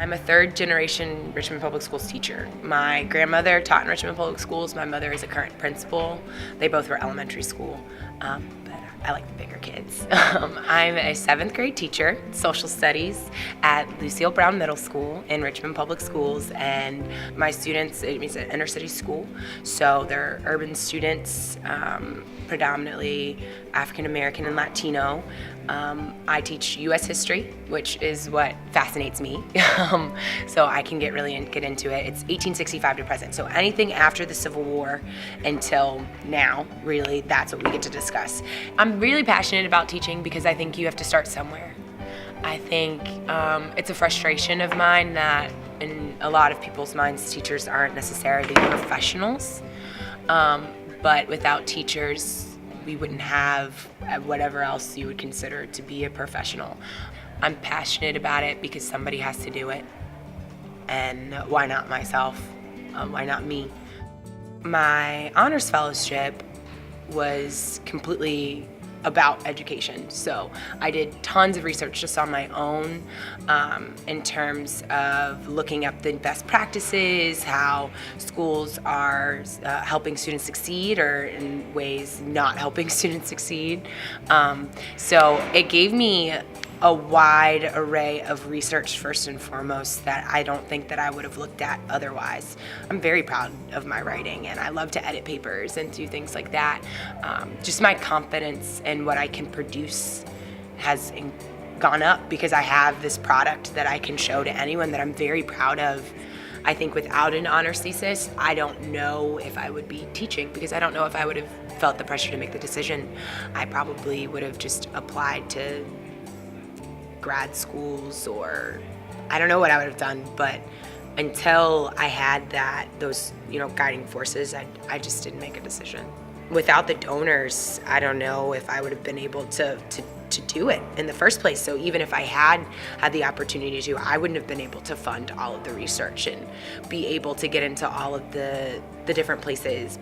I'm a third generation Richmond Public Schools teacher. My grandmother taught in Richmond Public Schools. My mother is a current principal. They both were elementary school, but I like the bigger kids. I'm a 7th grade teacher, social studies at Lucille Brown Middle School in Richmond Public Schools, and my students, it's an inner city school, so they're urban students, predominantly African American and Latino. I teach U.S. history, which is what fascinates me, so I can get into it. It's 1865 to present, so anything after the Civil War until now, really, that's what we get to discuss. I'm really passionate about teaching because I think you have to start somewhere. I think it's a frustration of mine that in a lot of people's minds, teachers aren't necessarily professionals, but without teachers, we wouldn't have whatever else you would consider to be a professional. I'm passionate about it because somebody has to do it, and why not myself? Why not me? My honors fellowship was completely about education, so I did tons of research just on my own in terms of looking up the best practices, how schools are helping students succeed or in ways not helping students succeed. So it gave me a wide array of research first and foremost that I don't think that I would have looked at otherwise. I'm very proud of my writing, and I love to edit papers and do things like that. Just my confidence in what I can produce has gone up because I have this product that I can show to anyone that I'm very proud of. I think without an honors thesis, I don't know if I would be teaching because I don't know if I would have felt the pressure to make the decision. I probably would have just applied to grad schools, or I don't know what I would have done, but until I had those guiding forces, I just didn't make a decision. Without the donors, I don't know if I would have been able to do it in the first place. So even if I had the opportunity to, I wouldn't have been able to fund all of the research and be able to get into all of the different places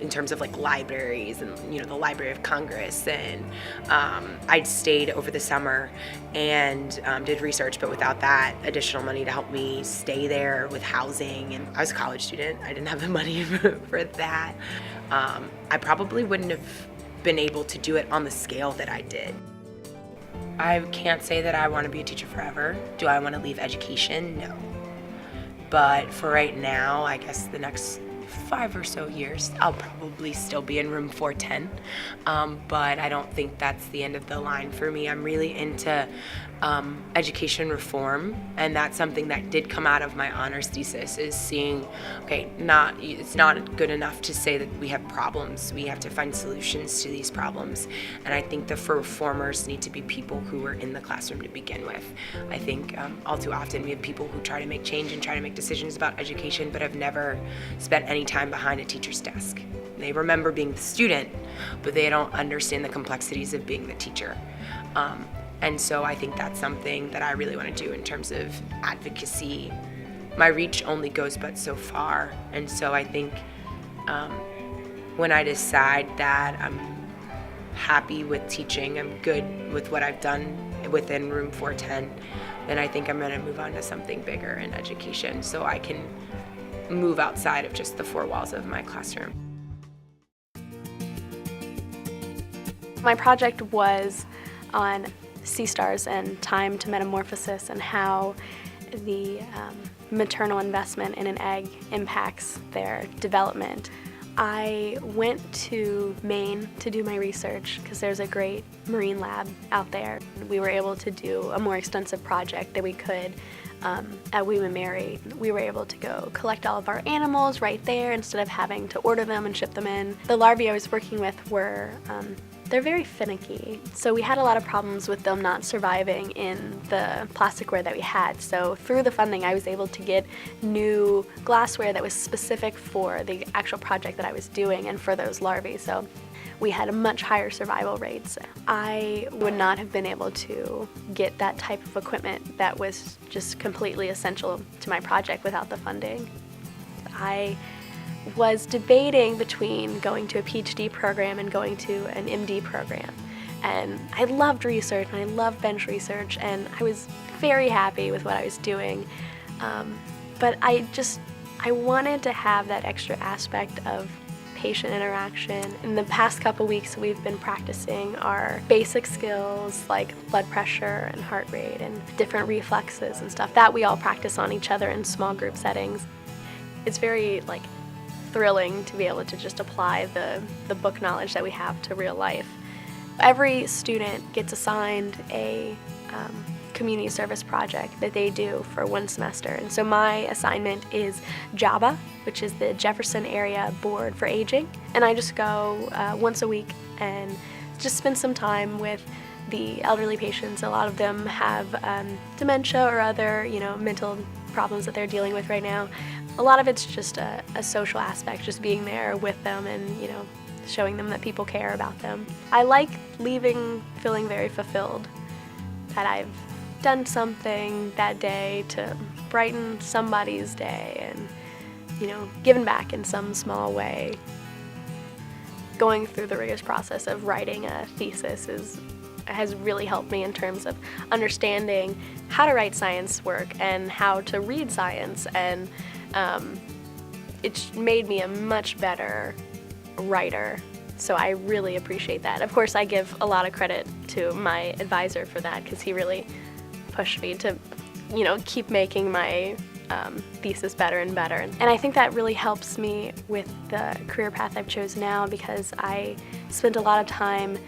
in terms of like libraries and the Library of Congress, and I stayed over the summer and did research, but without that additional money to help me stay there with housing, and I was a college student, I didn't have the money for that, I probably wouldn't have been able to do it on the scale that I did. I can't say that I want to be a teacher forever. Do I want to leave education? No. But for right now, I guess the next 5 or so years, I'll probably still be in room 410, but I don't think that's the end of the line for me. I'm really into education reform, and that's something that did come out of my honors thesis, is seeing, okay, it's not good enough to say that we have problems. We have to find solutions to these problems, and I think the reformers need to be people who are in the classroom to begin with. I think all too often we have people who try to make change and try to make decisions about education, but have never spent any time behind a teacher's desk. They remember being the student, but they don't understand the complexities of being the teacher. And so I think that's something that I really want to do in terms of advocacy. My reach only goes but so far, and so I think when I decide that I'm happy with teaching, I'm good with what I've done within room 410, then I think I'm going to move on to something bigger in education so I can move outside of just the 4 walls of my classroom. My project was on sea stars and time to metamorphosis, and how the maternal investment in an egg impacts their development. I went to Maine to do my research because there's a great marine lab out there. We were able to do a more extensive project that we could at William & Mary. We were able to go collect all of our animals right there instead of having to order them and ship them in. The larvae I was working with were they're very finicky, so we had a lot of problems with them not surviving in the plasticware that we had. So through the funding, I was able to get new glassware that was specific for the actual project that I was doing and for those larvae. So we had a much higher survival rates. I would not have been able to get that type of equipment that was just completely essential to my project without the funding. I was debating between going to a PhD program and going to an MD program. And I loved research, and I loved bench research, and I was very happy with what I was doing. But I wanted to have that extra aspect of patient interaction. In the past couple weeks, we've been practicing our basic skills like blood pressure and heart rate and different reflexes and stuff that we all practice on each other in small group settings. It's very thrilling to be able to just apply the book knowledge that we have to real life. Every student gets assigned a community service project that they do for one semester. And so my assignment is JABA, which is the Jefferson Area Board for Aging. And I just go once a week and just spend some time with the elderly patients. A lot of them have dementia or other, mental problems that they're dealing with right now. A lot of it's just a social aspect, just being there with them and, showing them that people care about them. I like leaving feeling very fulfilled that I've done something that day to brighten somebody's day and, given back in some small way. Going through the rigorous process of writing a thesis has really helped me in terms of understanding how to write science work and how to read science, and it's made me a much better writer. So I really appreciate that. Of course, I give a lot of credit to my advisor for that, because he really pushed me to, keep making my thesis better and better. And I think that really helps me with the career path I've chosen now, because I spent a lot of time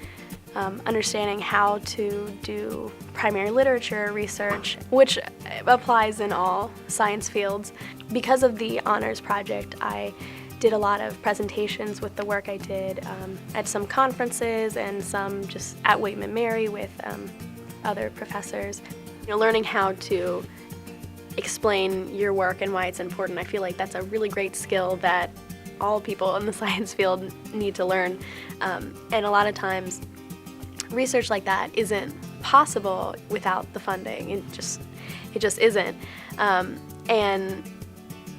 understanding how to do primary literature research, which applies in all science fields. Because of the honors project, I did a lot of presentations with the work I did at some conferences and some just at Waitman Mary with other professors. Learning how to explain your work and why it's important, I feel like that's a really great skill that all people in the science field need to learn. And a lot of times, research like that isn't possible without the funding. It just isn't.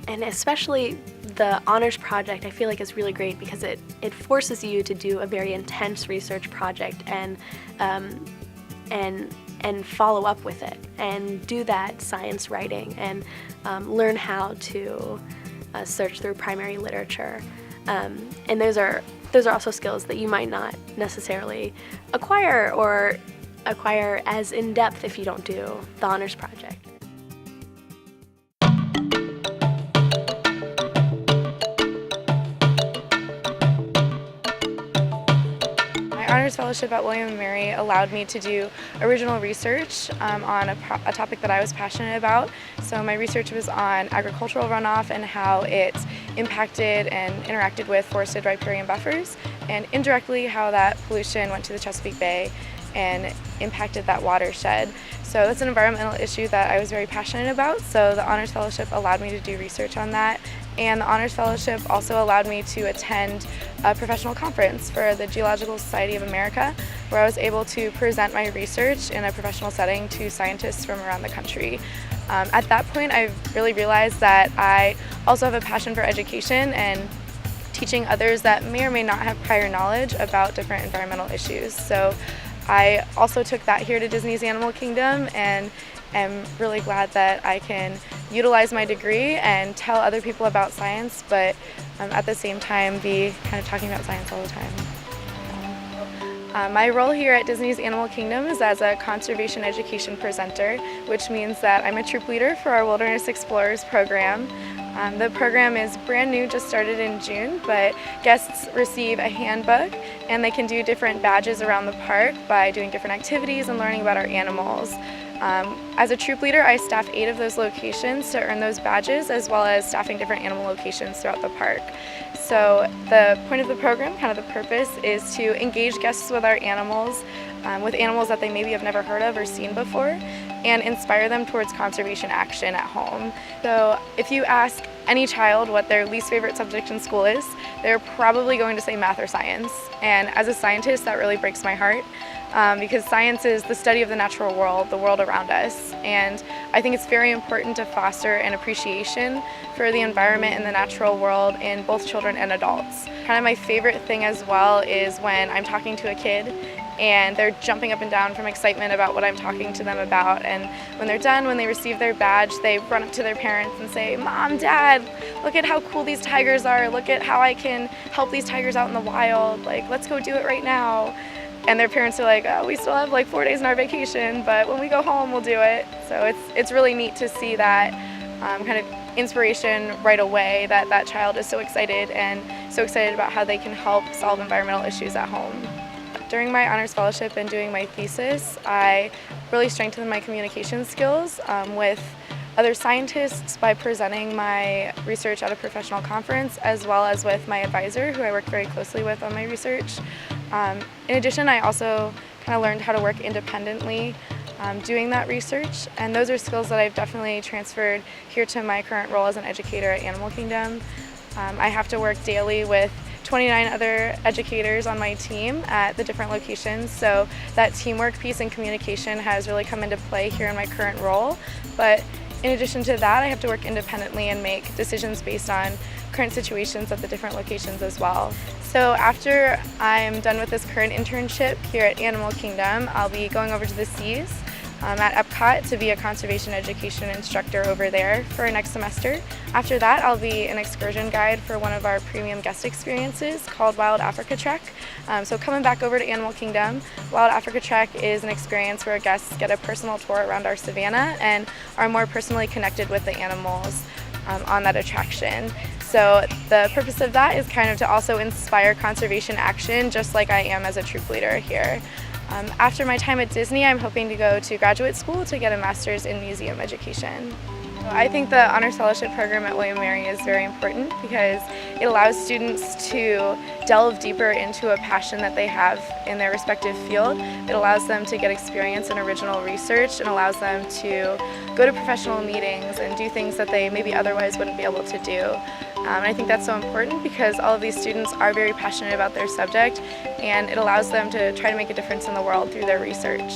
And especially the honors project, I feel like is really great because it forces you to do a very intense research project and follow up with it and do that science writing and learn how to search through primary literature. And those are also skills that you might not necessarily acquire as in depth if you don't do the honors project. My honors fellowship at William & Mary allowed me to do original research on a topic that I was passionate about. So my research was on agricultural runoff and how it impacted and interacted with forested riparian buffers, and indirectly how that pollution went to the Chesapeake Bay and impacted that watershed. So that's an environmental issue that I was very passionate about, so the Honors Fellowship allowed me to do research on that. And the Honors Fellowship also allowed me to attend a professional conference for the Geological Society of America, where I was able to present my research in a professional setting to scientists from around the country. At that point, I really realized that I also have a passion for education and teaching others that may or may not have prior knowledge about different environmental issues. So I also took that here to Disney's Animal Kingdom, and am really glad that I can utilize my degree and tell other people about science, but at the same time be kind of talking about science all the time. My role here at Disney's Animal Kingdom is as a conservation education presenter, which means that I'm a troop leader for our Wilderness Explorers program. The program is brand new, just started in June, but guests receive a handbook and they can do different badges around the park by doing different activities and learning about our animals. As a troop leader, I staff 8 of those locations to earn those badges, as well as staffing different animal locations throughout the park. So the point of the program, kind of the purpose, is to engage guests with our animals, with animals that they maybe have never heard of or seen before, and inspire them towards conservation action at home. So if you ask any child what their least favorite subject in school is, they're probably going to say math or science. And as a scientist, that really breaks my heart. Because science is the study of the natural world, the world around us. And I think it's very important to foster an appreciation for the environment and the natural world in both children and adults. Kind of my favorite thing as well is when I'm talking to a kid and they're jumping up and down from excitement about what I'm talking to them about. And when they're done, when they receive their badge, they run up to their parents and say, "Mom, Dad, look at how cool these tigers are. Look at how I can help these tigers out in the wild. Like, let's go do it right now." And their parents are like, "Oh, we still have like 4 days in our vacation, but when we go home, we'll do it." So it's really neat to see that kind of inspiration right away, that that child is so excited and so excited about how they can help solve environmental issues at home. During my honors fellowship and doing my thesis, I really strengthened my communication skills with other scientists by presenting my research at a professional conference, as well as with my advisor, who I work very closely with on my research. In addition, I also kind of learned how to work independently doing that research, and those are skills that I've definitely transferred here to my current role as an educator at Animal Kingdom. I have to work daily with 29 other educators on my team at the different locations, so that teamwork piece and communication has really come into play here in my current role. But in addition to that, I have to work independently and make decisions based on current situations at the different locations as well. So after I'm done with this current internship here at Animal Kingdom, I'll be going over to the Seas at Epcot to be a conservation education instructor over there for next semester. After that, I'll be an excursion guide for one of our premium guest experiences called Wild Africa Trek. So coming back over to Animal Kingdom, Wild Africa Trek is an experience where guests get a personal tour around our savannah and are more personally connected with the animals on that attraction. So the purpose of that is kind of to also inspire conservation action, just like I am as a troop leader here. After my time at Disney, I'm hoping to go to graduate school to get a master's in museum education. I think the Honors Fellowship program at William & Mary is very important because it allows students to delve deeper into a passion that they have in their respective field. It allows them to get experience in original research and allows them to go to professional meetings and do things that they maybe otherwise wouldn't be able to do. And I think that's so important because all of these students are very passionate about their subject, and it allows them to try to make a difference in the world through their research.